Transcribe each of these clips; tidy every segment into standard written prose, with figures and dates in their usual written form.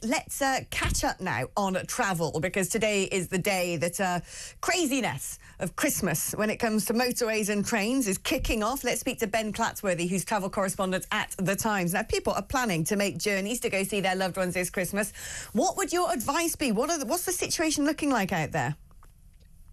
let's catch up now on travel, because today is the day that craziness of Christmas when it comes to motorways and trains is kicking off. Let's speak to Ben Clatworthy, who's travel correspondent at The Times. Now, people are planning to make journeys to go see their loved ones this Christmas. What would your advice be? What's the situation looking like out there?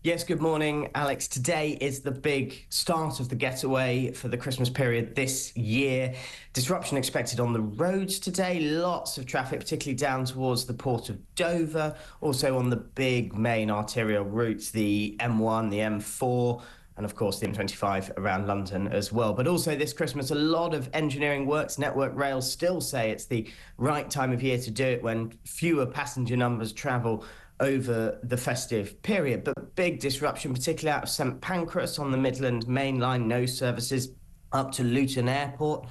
Yes, good morning, Alex. Today is the big start of the getaway for the Christmas period this year. Disruption expected on the roads today. Lots of traffic, particularly down towards the port of Dover. Also on the big main arterial routes, the M1, the M4, and of course the M25 around London as well. But also this Christmas, a lot of engineering works. Network Rail still say it's the right time of year to do it when fewer passenger numbers travel over the festive period. But big disruption, particularly out of St Pancras on the Midland Main Line, no services up to Luton Airport,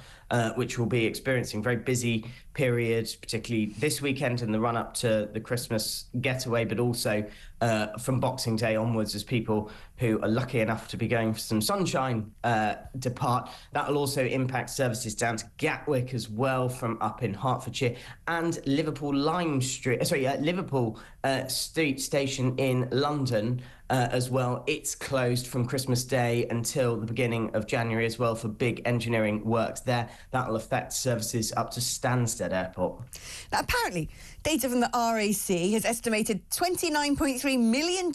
which will be experiencing very busy periods, particularly this weekend in the run-up to the Christmas getaway, but also from Boxing Day onwards as people who are lucky enough to be going for some sunshine depart. That will also impact services down to Gatwick as well from up in Hertfordshire, and Liverpool Street Station in London as well. It's closed from Christmas Day until the beginning of January as well for big engineering works there. That'll affect services up to Stansted Airport. Now, apparently, data from the RAC has estimated 29.3 million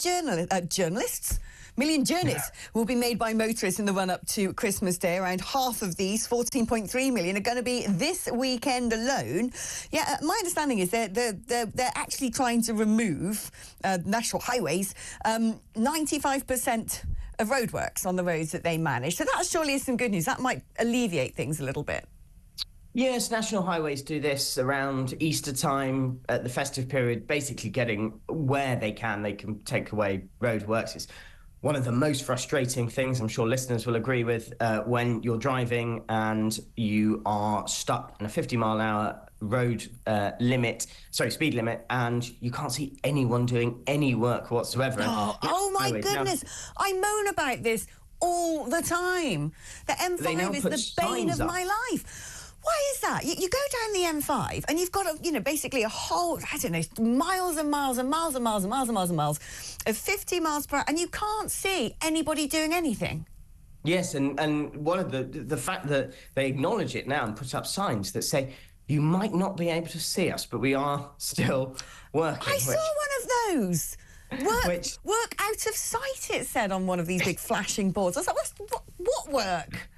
journeys will be made by motorists in the run-up to Christmas Day. Around half of these, 14.3 million, are going to be this weekend alone. Yeah, my understanding is they're actually trying to remove national highways 95% of roadworks on the roads that they manage. So that surely is some good news. That might alleviate things a little bit. Yes, national highways do this around Easter time at the festive period, basically getting where they can take away roadworks. It's one of the most frustrating things, I'm sure listeners will agree with, when you're driving and you are stuck in a 50-mile-an-hour speed limit, and you can't see anyone doing any work whatsoever. Oh my goodness. I moan about this all the time. The M5 is the bane of my life. Why is that? You go down the M5 and you've got basically a whole, miles and miles and miles and miles and miles and miles and miles of 50 miles per hour, and you can't see anybody doing anything. Yes, and one of the fact that they acknowledge it now and put up signs that say, you might not be able to see us, but we are still working. I saw one of those. Work out of sight, it said on one of these big flashing boards. I was like, what work?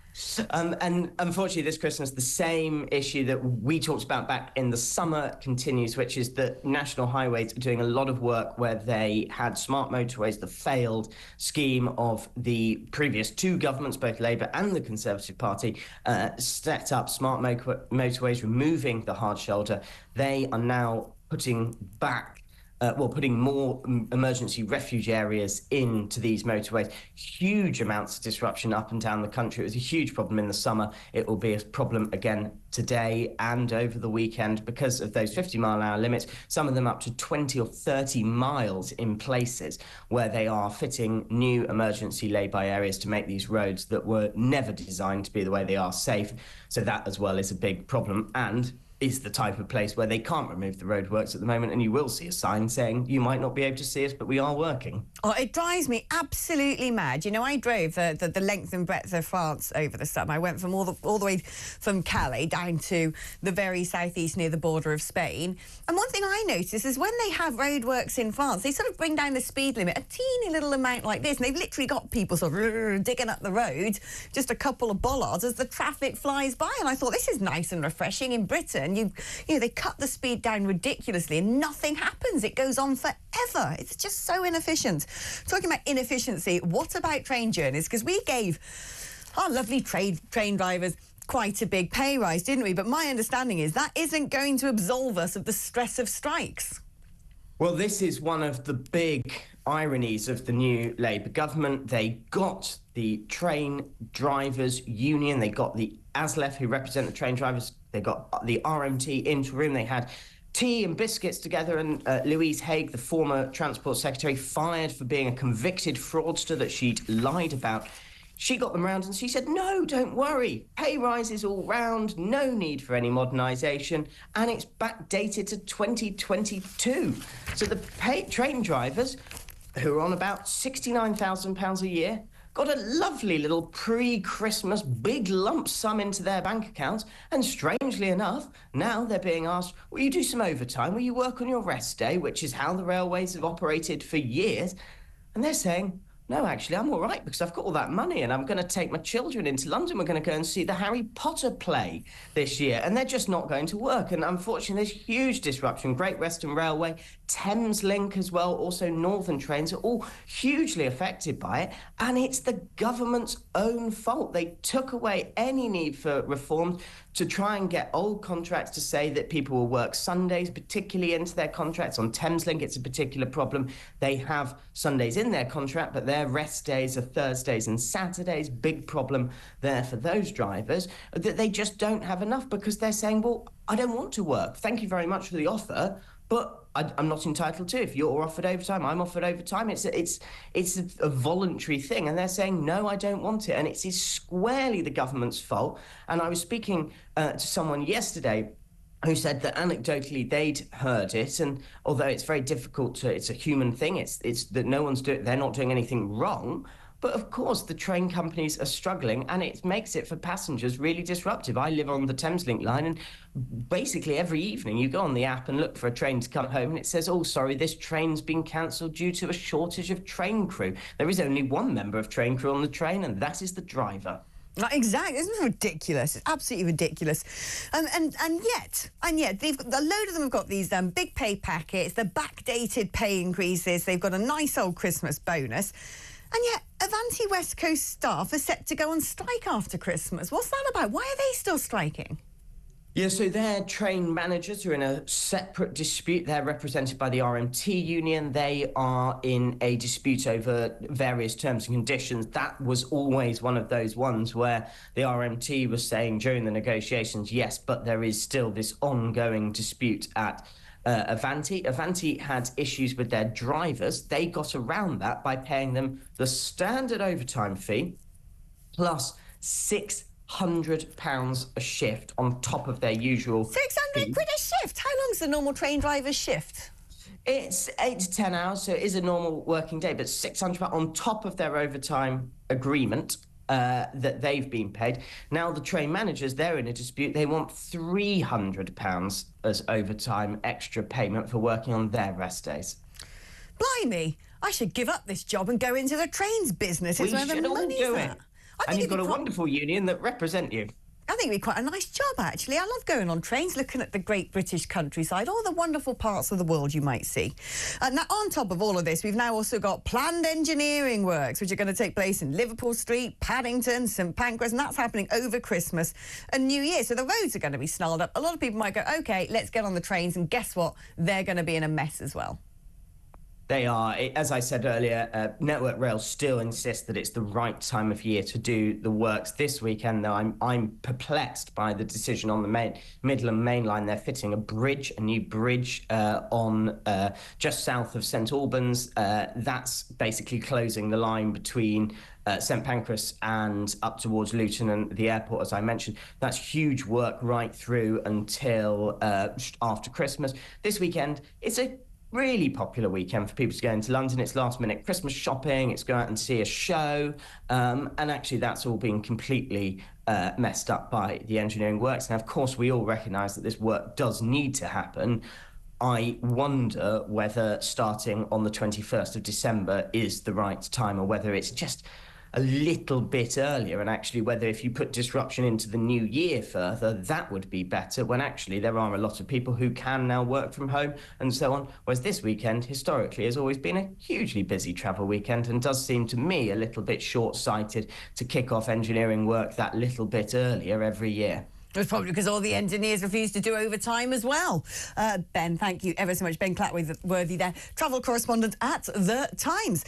And unfortunately, this Christmas, the same issue that we talked about back in the summer continues, which is that national highways are doing a lot of work where they had smart motorways, the failed scheme of the previous two governments, both Labour and the Conservative Party, set up smart motorways, removing the hard shoulder. They are now putting more emergency refuge areas into these motorways. Huge amounts of disruption up and down the country. It was a huge problem in the summer. It will be a problem again today and over the weekend because of those 50-mile-an-hour limits, some of them up to 20 or 30 miles in places where they are fitting new emergency lay-by areas to make these roads that were never designed to be the way they are safe. So that as well is a big problem, and is the type of place where they can't remove the roadworks at the moment, and you will see a sign saying you might not be able to see us, but we are working. Oh, it drives me absolutely mad. I drove the length and breadth of France over the summer. I went from all the way from Calais down to the very southeast near the border of Spain. And one thing I notice is when they have roadworks in France, they sort of bring down the speed limit a teeny little amount like this, and they've literally got people sort of digging up the road, just a couple of bollards as the traffic flies by. And I thought, this is nice and refreshing. In Britain, they cut the speed down ridiculously and nothing happens. It goes on forever. It's just so inefficient. Talking about inefficiency, what about train journeys? Because we gave our lovely train drivers quite a big pay rise, didn't we? But my understanding is that isn't going to absolve us of the stress of strikes. Well, this is one of the big ironies of the new Labour government. They got the train drivers union, they got the ASLEF who represent the train drivers, they got the RMT into room, they had tea and biscuits together, and Louise Haigh, the former Transport Secretary, fired for being a convicted fraudster that she'd lied about. she got them round and she said, no, don't worry. Pay rises all round, no need for any modernisation, and it's backdated to 2022. So the train drivers, who are on about £69,000 a year, got a lovely little pre-Christmas big lump sum into their bank accounts, and strangely enough, now they're being asked, will you do some overtime? Will you work on your rest day, which is how the railways have operated for years? And they're saying, no, actually, I'm all right because I've got all that money and I'm going to take my children into London. We're going to go and see the Harry Potter play this year, and they're just not going to work. And unfortunately, there's huge disruption. Great Western Railway, Thameslink as well, also Northern trains are all hugely affected by it. And it's the government's own fault. They took away any need for reform to try and get old contracts to say that people will work Sundays, particularly into their contracts. On Thameslink, it's a particular problem. They have Sundays in their contract, but their rest days are Thursdays and Saturdays. Big problem there for those drivers, that they just don't have enough because they're saying, well, I don't want to work. Thank you very much for the offer, but I'm not entitled to. If you're offered overtime, I'm offered overtime. It's a voluntary thing, and they're saying, no, I don't want it. And it's squarely the government's fault. And I was speaking to someone yesterday who said that anecdotally they'd heard it, and although it's very difficult to, it's a human thing, it's that no one's they're not doing anything wrong. But of course, the train companies are struggling, and it makes it for passengers really disruptive. I live on the Thameslink line, and basically every evening you go on the app and look for a train to come home, and it says, oh, sorry, this train's been cancelled due to a shortage of train crew. There is only one member of train crew on the train, and that is the driver. Exactly, isn't it ridiculous? It's absolutely ridiculous. And yet, they've got, a load of them have got these big pay packets, the backdated pay increases, they've got a nice old Christmas bonus. And yet, Avanti West Coast staff are set to go on strike after Christmas. What's that about? Why are they still striking? Yeah, so their train managers are in a separate dispute. They're represented by the RMT union. They are in a dispute over various terms and conditions. That was always one of those ones where the RMT was saying during the negotiations, yes, but there is still this ongoing dispute at Avanti. Avanti had issues with their drivers. They got around that by paying them the standard overtime fee plus £600 a shift on top of their usual 600 quid a shift? How long's the normal train driver's shift? It's 8 to 10 hours, so it is a normal working day, but £600 on top of their overtime agreement that they've been paid. Now the train managers, they're in a dispute. They want £300 as overtime extra payment for working on their rest days. Blimey, I should give up this job and go into the trains business. We should all do it. And you've got a wonderful union that represent you. I think it'd be quite a nice job, actually. I love going on trains, looking at the great British countryside, all the wonderful parts of the world you might see. Now, on top of all of this, we've now also got planned engineering works, which are going to take place in Liverpool Street, Paddington, St Pancras, and that's happening over Christmas and New Year. So the roads are going to be snarled up. A lot of people might go, OK, let's get on the trains, and guess what? They're going to be in a mess as well. They are. As I said earlier, Network Rail still insists that it's the right time of year to do the works. This weekend, though, I'm perplexed by the decision on the Midland Main Line. They're fitting a new bridge on just south of St Albans. That's basically closing the line between St Pancras and up towards Luton and the airport, as I mentioned. That's huge work right through until after Christmas. This weekend, it's a really popular weekend for people to go into London. It's last minute Christmas shopping, it's go out and see a show, and actually that's all been completely messed up by the engineering works. Now, of course, we all recognise that this work does need to happen. I wonder whether starting on the 21st of December is the right time, or whether it's just a little bit earlier, and actually whether if you put disruption into the new year further, that would be better, when actually there are a lot of people who can now work from home and so on. Whereas this weekend, historically, has always been a hugely busy travel weekend, and does seem to me a little bit short-sighted to kick off engineering work that little bit earlier every year. It's probably because all the engineers refuse to do overtime as well. Ben, thank you ever so much. Ben Clatworthy there, travel correspondent at The Times.